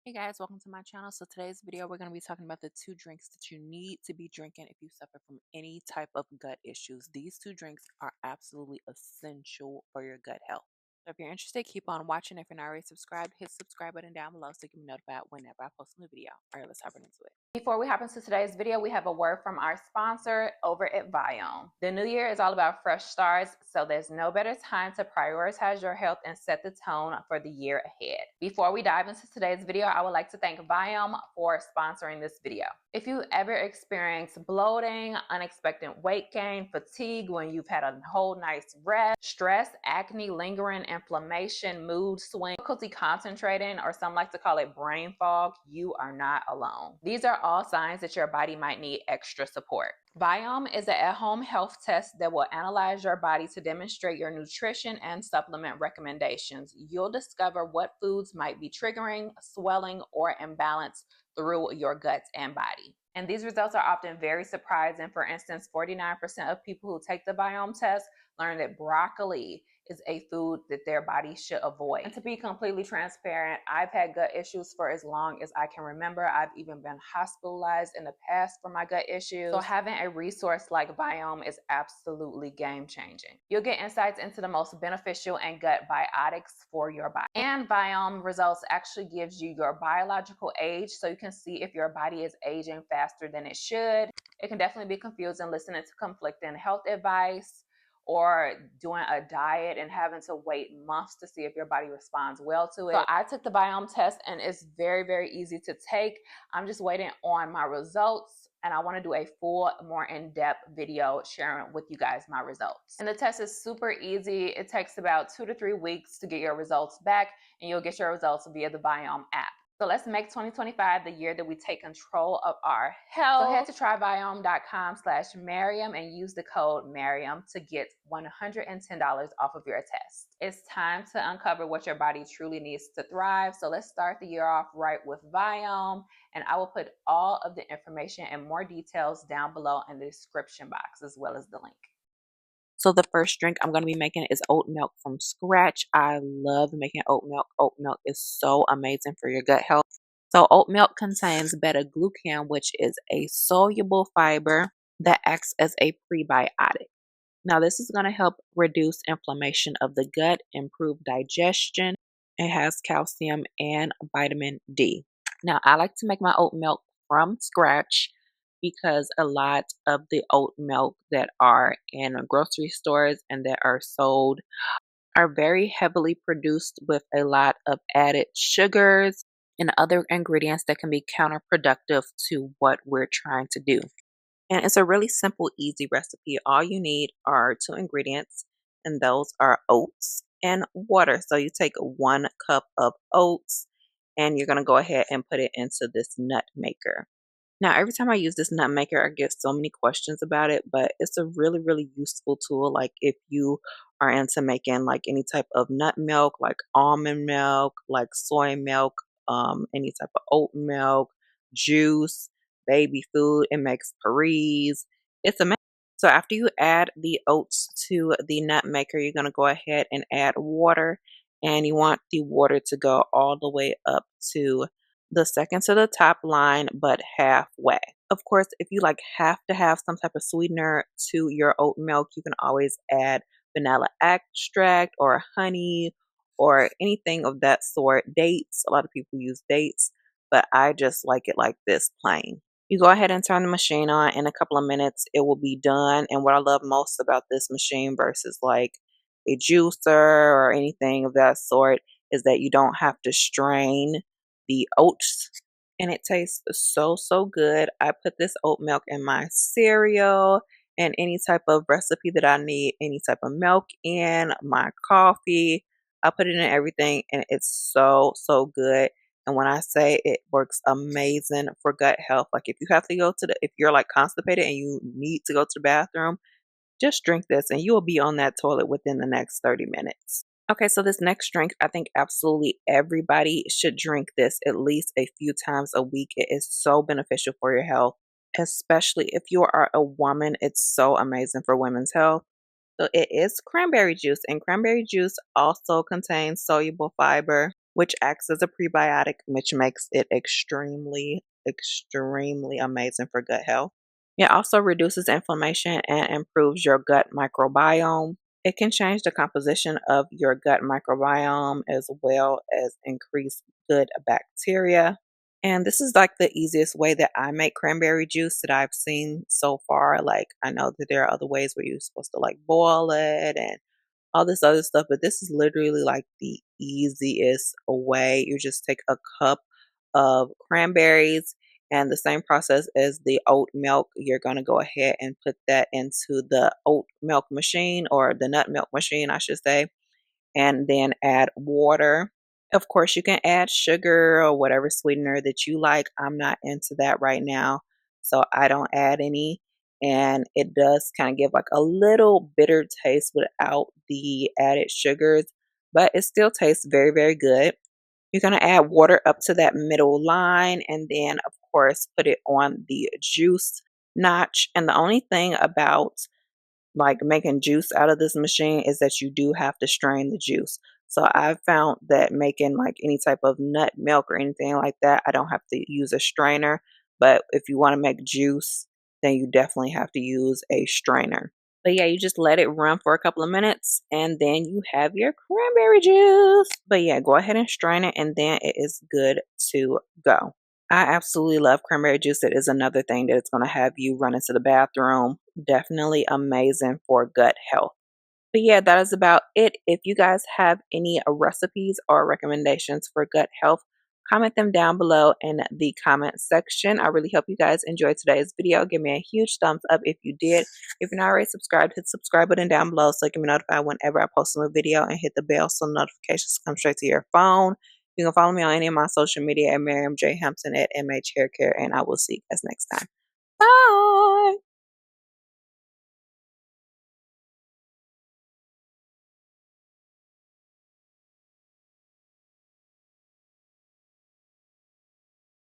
Hey guys, welcome to my channel. So today's video, we're going to be talking about the two drinks that you need to be drinking if you suffer from any type of gut issues. These two drinks are absolutely essential for your gut health. So if you're interested, keep on watching. If you're not already subscribed, hit the subscribe button down below so you can be notified whenever I post a new video. All right, let's hop right into it. Before we hop into today's video, we have a word from our sponsor over at Viome. The new year is all about fresh starts, so there's no better time to prioritize your health and set the tone for the year ahead. Before we dive into today's video, I would like to thank Viome for sponsoring this video. If you ever experience bloating, unexpected weight gain, fatigue when you've had a whole night's rest, stress, acne, lingering inflammation, mood swing, difficulty concentrating, or some like to call it brain fog, you are not alone. These are all signs that your body might need extra support. Viome is an at-home health test that will analyze your body to demonstrate your nutrition and supplement recommendations. You'll discover what foods might be triggering, swelling, or imbalance through your guts and body. And these results are often very surprising. For instance, 49% of people who take the Viome test learn that broccoli is a food that their body should avoid. And to be completely transparent, I've had gut issues for as long as I can remember. I've even been hospitalized in the past for my gut issues. So having a resource like Viome is absolutely game changing. You'll get insights into the most beneficial and gut biotics for your body. And Viome results actually gives you your biological age, so you can see if your body is aging faster than it should. It can definitely be confusing listening to conflicting health advice, or doing a diet and having to wait months to see if your body responds well to it. So I took the Viome test and it's very, very easy to take. I'm just waiting on my results and I want to do a full, more in-depth video sharing with you guys my results. And the test is super easy. It takes about 2 to 3 weeks to get your results back, and you'll get your results via the Viome app. So let's make 2025 the year that we take control of our health. So head to tryviome.com/Mariam and use the code Mariam to get $110 off of your test. It's time to uncover what your body truly needs to thrive. So let's start the year off right with Viome. And I will put all of the information and more details down below in the description box, as well as the link. So the first drink I'm going to be making is oat milk from scratch. I love making oat milk. Oat milk is so amazing for your gut health. So oat milk contains beta-glucan, which is a soluble fiber that acts as a prebiotic. Now this is going to help reduce inflammation of the gut, improve digestion. It has calcium and vitamin D. Now I like to make my oat milk from scratch, because a lot of the oat milk that are in grocery stores and that are sold are very heavily produced with a lot of added sugars and other ingredients that can be counterproductive to what we're trying to do. And it's a really simple, easy recipe. All you need are 2 ingredients, and those are oats and water. So you take 1 cup of oats and you're going to go ahead and put it into this nut maker. Now, every time I use this nut maker, I get so many questions about it, but it's a really, really useful tool. Like if you are into making like any type of nut milk, like almond milk, like soy milk, any type of oat milk, juice, baby food, it makes purees. It's amazing. So after you add the oats to the nut maker, you're going to go ahead and add water, and you want the water to go all the way up to the second to the top line, but halfway. Of course, if you like have to have some type of sweetener to your oat milk, you can always add vanilla extract or honey or anything of that sort. Dates, a lot of people use dates, but I just like it like this, plain. You go ahead and turn the machine on. In a couple of minutes, it will be done. And what I love most about this machine versus like a juicer or anything of that sort is that you don't have to strain the oats, and it tastes so good. I put this oat milk in my cereal and any type of recipe that I need any type of milk in my coffee. I put it in everything, and it's so good. And when I say it works amazing for gut health, like if you have to go to if you're like constipated and you need to go to the bathroom, just drink this and you will be on that toilet within the next 30 minutes. Okay, so this next drink, I think absolutely everybody should drink this at least a few times a week. It is so beneficial for your health, especially if you are a woman. It's so amazing for women's health. So it is cranberry juice, and cranberry juice also contains soluble fiber, which acts as a prebiotic, which makes it extremely amazing for gut health. It also reduces inflammation and improves your gut microbiome. It can change the composition of your gut microbiome as well as increase good bacteria. And this is like the easiest way that I make cranberry juice that I've seen so far. Like, I know that there are other ways where you're supposed to like boil it and all this other stuff, but this is literally like the easiest way. You just take a cup of cranberries and the same process as the oat milk, you're going to go ahead and put that into the oat milk machine, or the nut milk machine, I should say, and then add water. Of course, you can add sugar or whatever sweetener that you like. I'm not into that right now, so I don't add any. And it does kind of give like a little bitter taste without the added sugars, but it still tastes very, very good. You're going to add water up to that middle line, and then, of course, put it on the juice notch. And the only thing about like making juice out of this machine is that you do have to strain the juice. So I've found that making like any type of nut milk or anything like that, I don't have to use a strainer. But if you want to make juice, then you definitely have to use a strainer. But yeah, you just let it run for a couple of minutes and then you have your cranberry juice. But yeah, go ahead and strain it and then it is good to go. I absolutely love cranberry juice. It is another thing that it's going to have you run into the bathroom. Definitely amazing for gut health. But yeah, that is about it. If you guys have any recipes or recommendations for gut health, comment them down below in the comment section. I really hope you guys enjoyed today's video. Give me a huge thumbs up if you did. If you're not already subscribed, hit the subscribe button down below so you can be notified whenever I post a new video, and hit the bell so notifications come straight to your phone. You can follow me on any of my social media at Miriam J. Hampton at MH Hair Care, and I will see you guys next time. Bye!